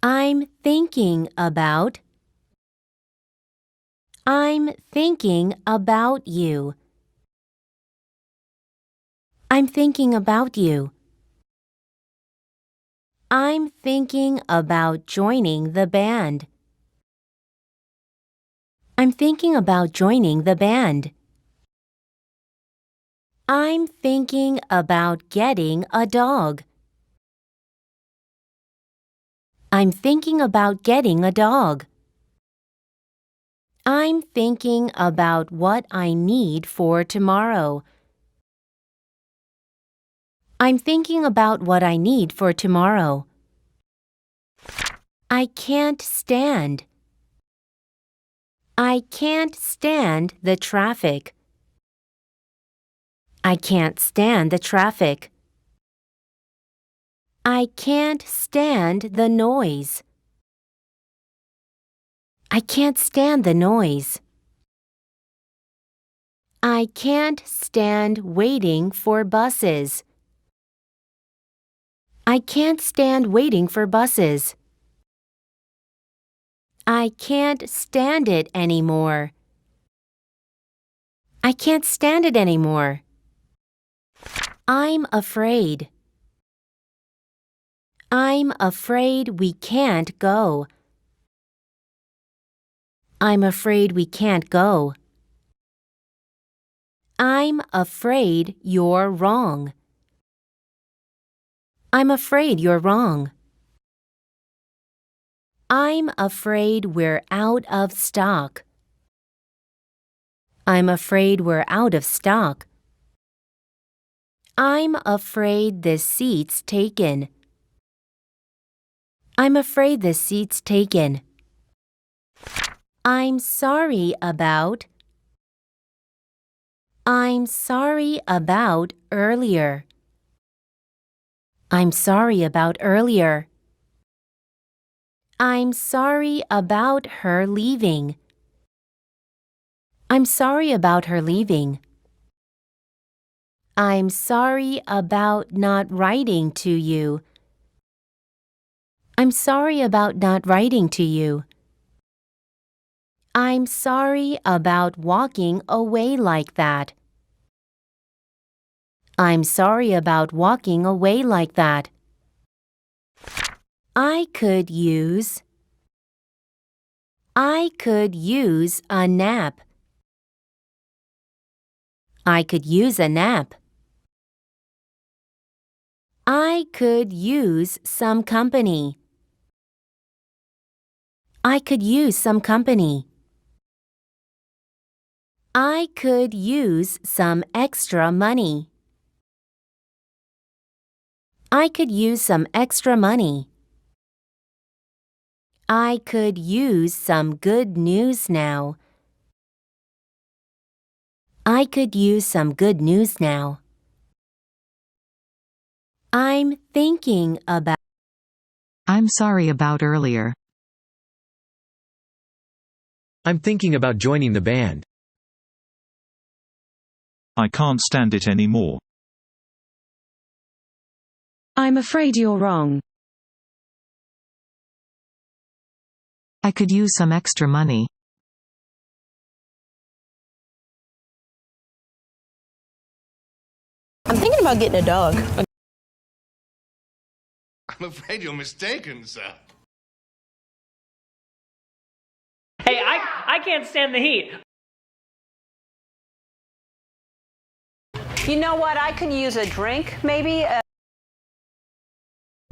I'm thinking about. I'm thinking about you. I'm thinking about you. I'm thinking about joining the band. I'm thinking about joining the band. I'm thinking about getting a dog. I'm thinking about getting a dog. I'm thinking about what I need for tomorrow. I'm thinking about what I need for tomorrow. I can't stand. I can't stand the traffic. I can't stand the traffic. I can't stand the noise. I can't stand the noise. I can't stand waiting for buses. I can't stand waiting for buses. I can't stand it anymore. I can't stand it anymore. I'm afraid. I'm afraid we can't go. I'm afraid we can't go. I'm afraid you're wrong. I'm afraid you're wrong. I'm afraid we're out of stock. I'm afraid we're out of stock. I'm afraid the seat's taken. I'm afraid the seat's taken. I'm sorry about. I'm sorry about earlier. I'm sorry about earlier. I'm sorry about her leaving. I'm sorry about her leaving. I'm sorry about not writing to you. I'm sorry about not writing to you. I'm sorry about walking away like that. I'm sorry about walking away like that. I could use a nap. I could use a nap. I could use some company. I could use some company. I could use some extra money. I could use some extra money. I could use some good news now. I could use some good news now. I'm thinking about. I'm sorry about earlier. I'm thinking about joining the band. I can't stand it anymore. I'm afraid you're wrong. I could use some extra money. I'm thinking about getting a dog. I'm afraid you're mistaken, sir. Hey, I can't stand the heat. You know what? I could use a drink, maybe.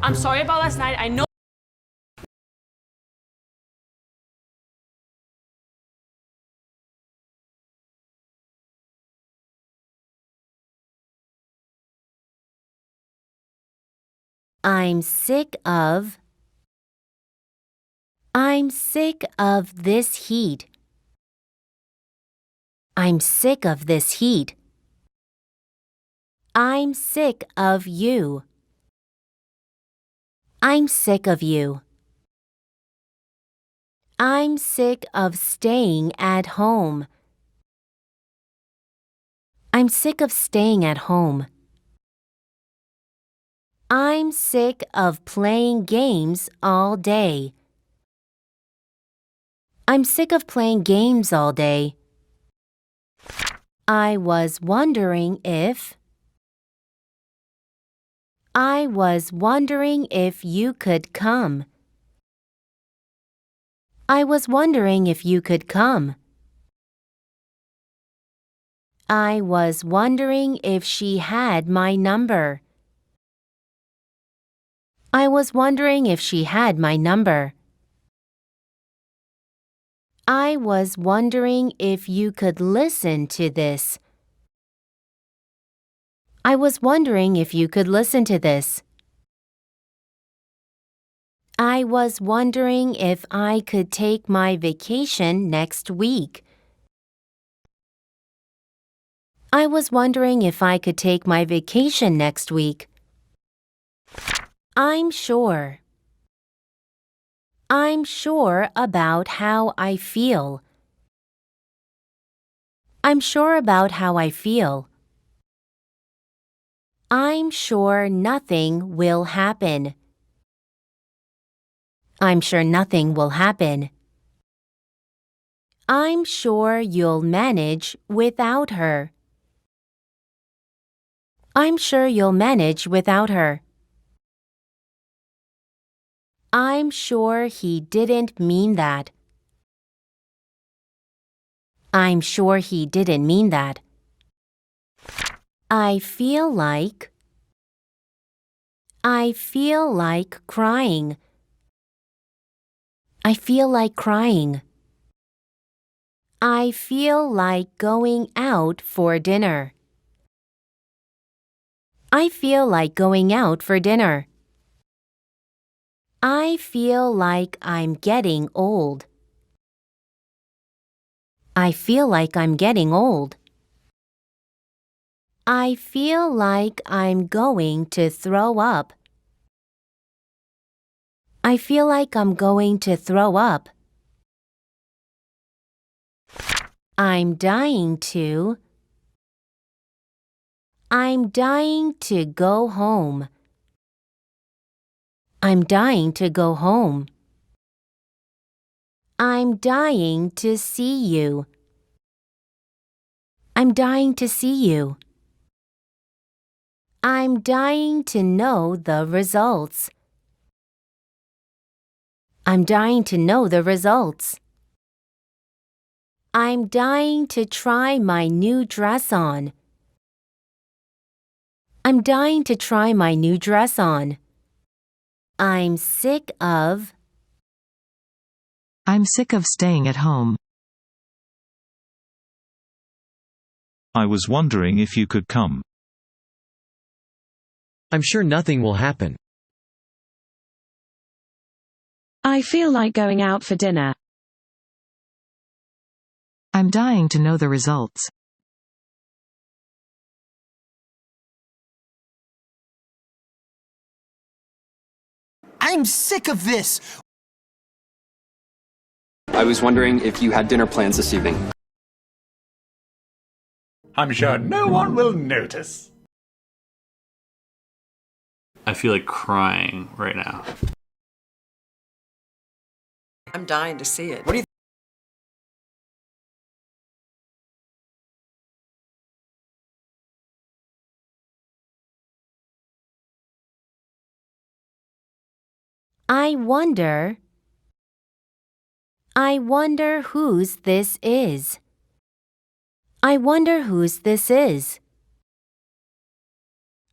I'm sorry about last night. I know. I'm sick of. I'm sick of this heat. I'm sick of this heat. I'm sick of you. I'm sick of you. I'm sick of staying at home. I'm sick of staying at home. I'm sick of playing games all day. I'm sick of playing games all day. I was wondering if you could come. I was wondering if you could come. I was wondering if she had my number. I was wondering if she had my number. I was wondering if you could listen to this. I was wondering if you could listen to this. I was wondering if I could take my vacation next week. I was wondering if I could take my vacation next week. I'm sure. I'm sure about how I feel. I'm sure about how I feel. I'm sure nothing will happen. I'm sure nothing will happen. I'm sure you'll manage without her. I'm sure you'll manage without her. I'm sure he didn't mean that. I'm sure he didn't mean that. I feel like crying. I feel like crying. I feel like going out for dinner. I feel like going out for dinner. I feel like I'm getting old. I feel like I'm getting old. I feel like I'm going to throw up. I feel like I'm going to throw up. I'm dying to go home. I'm dying to go home. I'm dying to see you. I'm dying to see you. I'm dying to know the results. I'm dying to know the results. I'm dying to try my new dress on. I'm dying to try my new dress on. I'm sick of staying at home. I was wondering if you could come. I'm sure nothing will happen. I feel like going out for dinner. I'm dying to know the results. I'm sick of this! I was wondering if you had dinner plans this evening. I'm sure no one will notice. I feel like crying right now. I'm dying to see it. What do you I wonder whose this is. I wonder whose this is.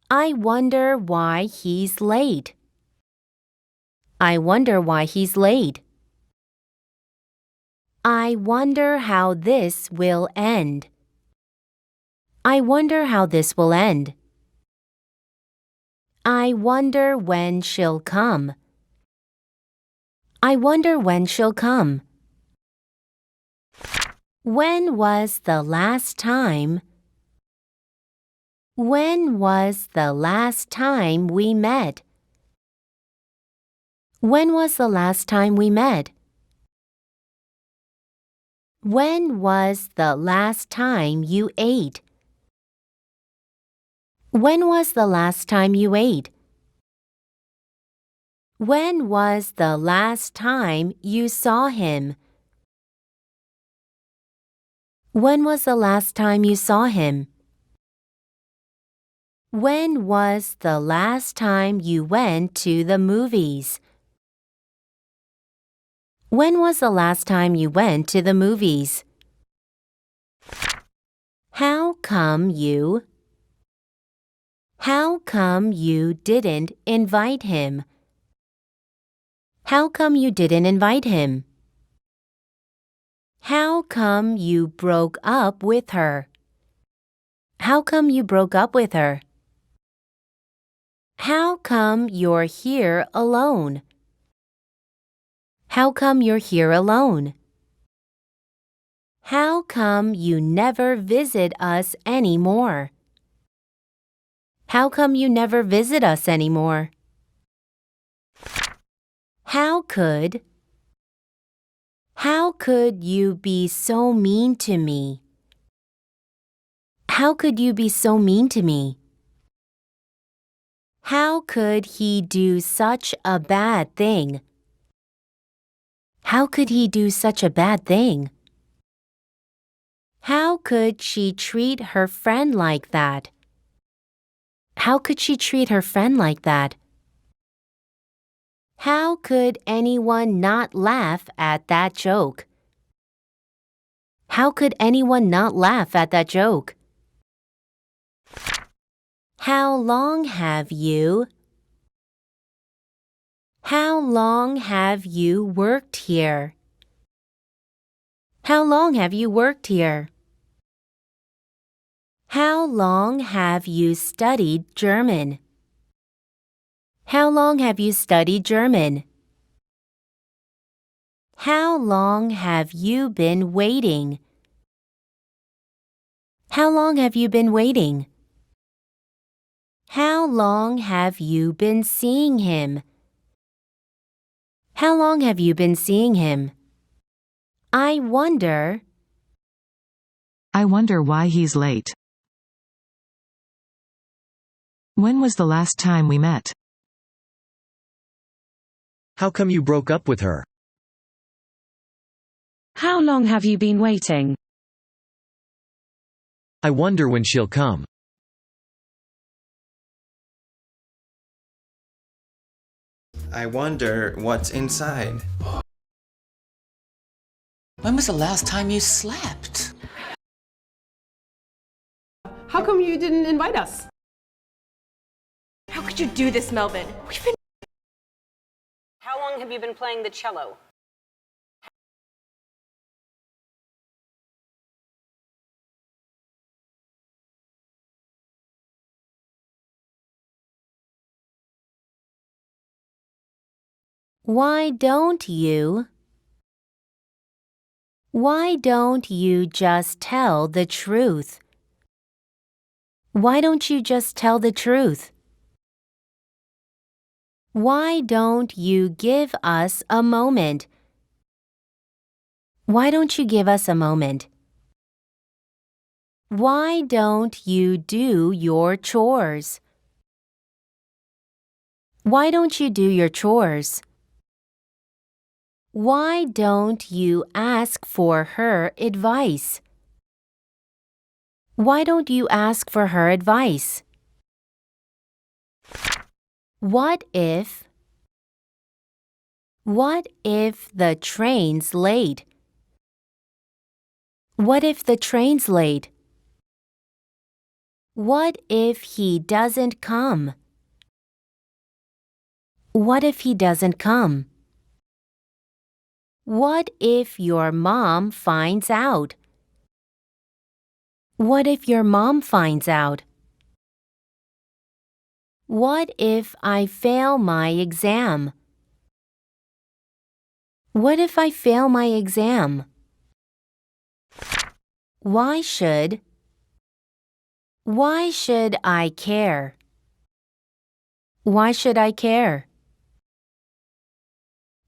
I wonder why he's late. I wonder why he's late. I wonder how this will end. I wonder how this will end. I wonder when she'll come. I wonder when she'll come. When was the last time we met? When was the last time we met? When was the last time you ate? When was the last time you ate? When was the last time you saw him? When was the last time you saw him? When was the last time you went to the movies? When was the last time you went to the movies? How come you didn't invite him? How come you didn't invite him? How come you broke up with her? How come you broke up with her? How come you're here alone? How come you're here alone? How come you never visit us anymore? How come you never visit us anymore? How could you be so mean to me? How could you be so mean to me? How could he do such a bad thing? How could he do such a bad thing? How could she treat her friend like that? How could she treat her friend like that? How could anyone not laugh at that joke? How could anyone not laugh at that joke? How long have you worked here? How long have you worked here? How long have you studied German? How long have you studied German? How long have you been waiting? How long have you been waiting? How long have you been seeing him? How long have you been seeing him? I wonder why he's late. When was the last time we met? How come you broke up with her? How long have you been waiting? I wonder when she'll come. I wonder what's inside. When was the last time you slept? How come you didn't invite us? How could you do this, Melvin? How long have you been playing the cello? Why don't you just tell the truth? Why don't you just tell the truth? Why don't you give us a moment? Why don't you give us a moment? Why don't you do your chores? Why don't you do your chores? Why don't you ask for her advice? Why don't you ask for her advice? What if the train's late? What if the train's late? What if he doesn't come? What if he doesn't come? What if your mom finds out? What if your mom finds out? What if I fail my exam? What if I fail my exam? Why should I care? Why should I care?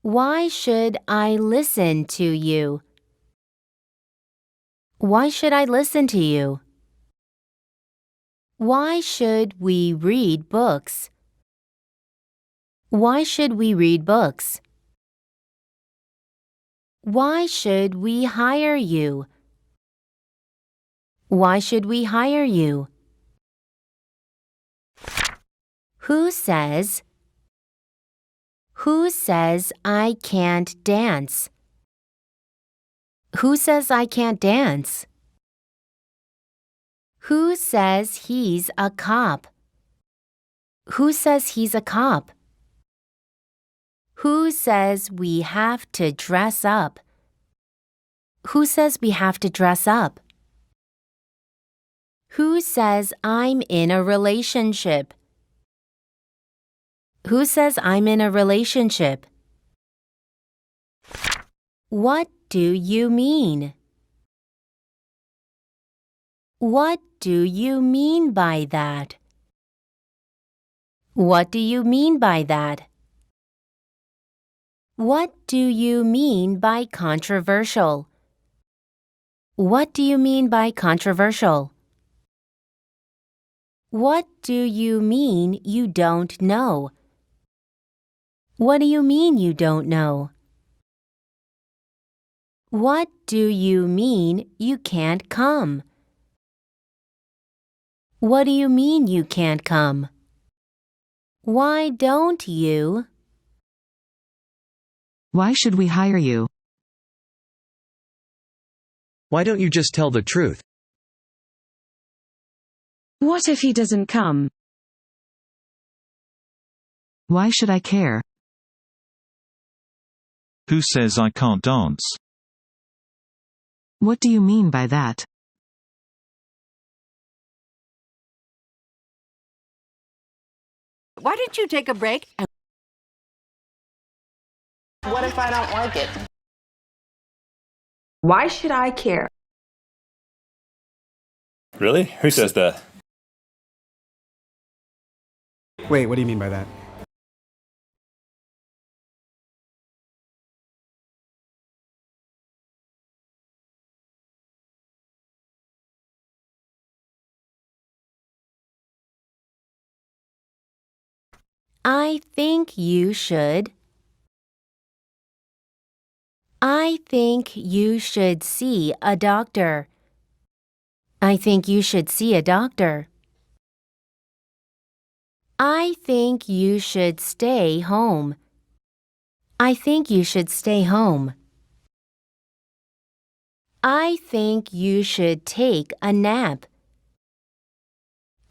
Why should I listen to you? Why should I listen to you? Why should we read books? Why should we read books? Why should we hire you? Why should we hire you? Who says I can't dance? Who says I can't dance? Who says he's a cop? Who says he's a cop? Who says we have to dress up? Who says we have to dress up? Who says I'm in a relationship? Who says I'm in a relationship? What do you mean? What do you mean by that? What do you mean by that? What do you mean by controversial? What do you mean by controversial? What do you mean you don't know? What do you mean you don't know? What do you mean you can't come? What do you mean you can't come? Why don't you? Why should we hire you? Why don't you just tell the truth? What if he doesn't come? Why should I care? Who says I can't dance? What do you mean by that? Why don't you take a break? What if I don't like it? Why should I care? Really? Who says that? Wait, what do you mean by that? I think you should. I think you should see a doctor. I think you should see a doctor. I think you should stay home. I think you should stay home. I think you should take a nap.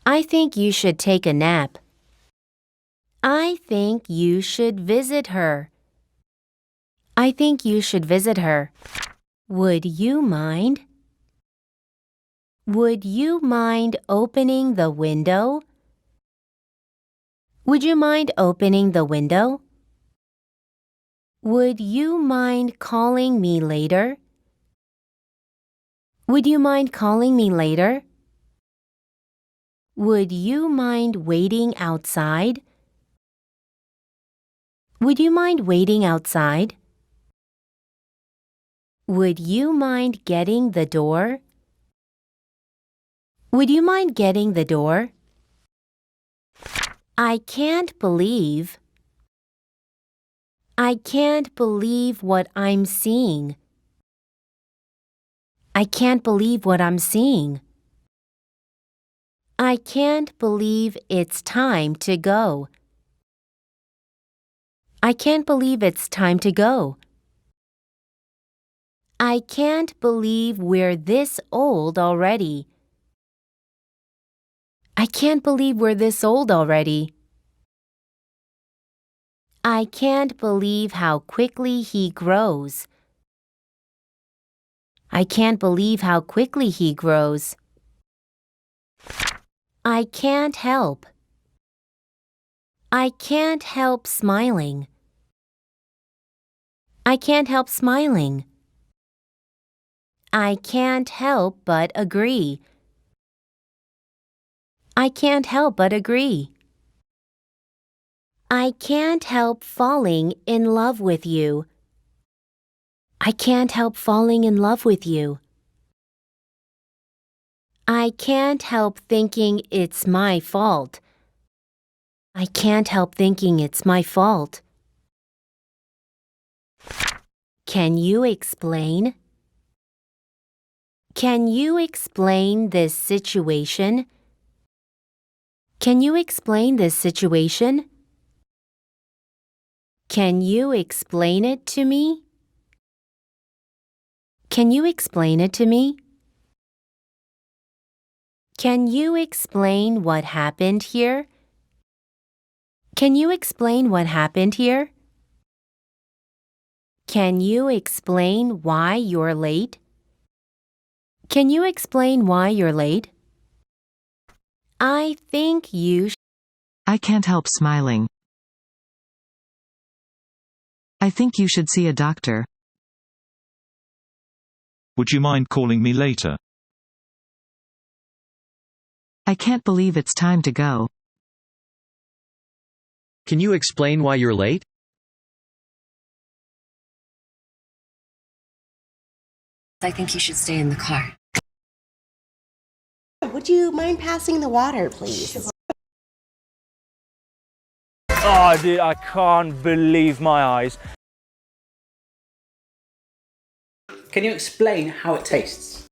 I think you should take a nap. I think you should visit her. I think you should visit her. Would you mind? Would you mind opening the window? Would you mind opening the window? Would you mind calling me later? Would you mind calling me later? Would you mind waiting outside? Would you mind waiting outside? Would you mind getting the door? Would you mind getting the door? I can't believe what I'm seeing. I can't believe what I'm seeing. I can't believe it's time to go. I can't believe it's time to go. I can't believe we're this old already. I can't believe we're this old already. I can't believe how quickly he grows. I can't believe how quickly he grows. I can't help. I can't help smiling. I can't help smiling. I can't help but agree. I can't help but agree. I can't help falling in love with you. I can't help falling in love with you. I can't help thinking it's my fault. I can't help thinking it's my fault. Can you explain? Can you explain this situation? Can you explain this situation? Can you explain it to me? Can you explain it to me? Can you explain what happened here? Can you explain what happened here? Can you explain why you're late? Can you explain why you're late? I think you I can't help smiling. I think you should see a doctor. Would you mind calling me later? I can't believe it's time to go. Can you explain why you're late? I think you should stay in the car. Would you mind passing the water, please? Oh, dude, I can't believe my eyes. Can you explain how it tastes?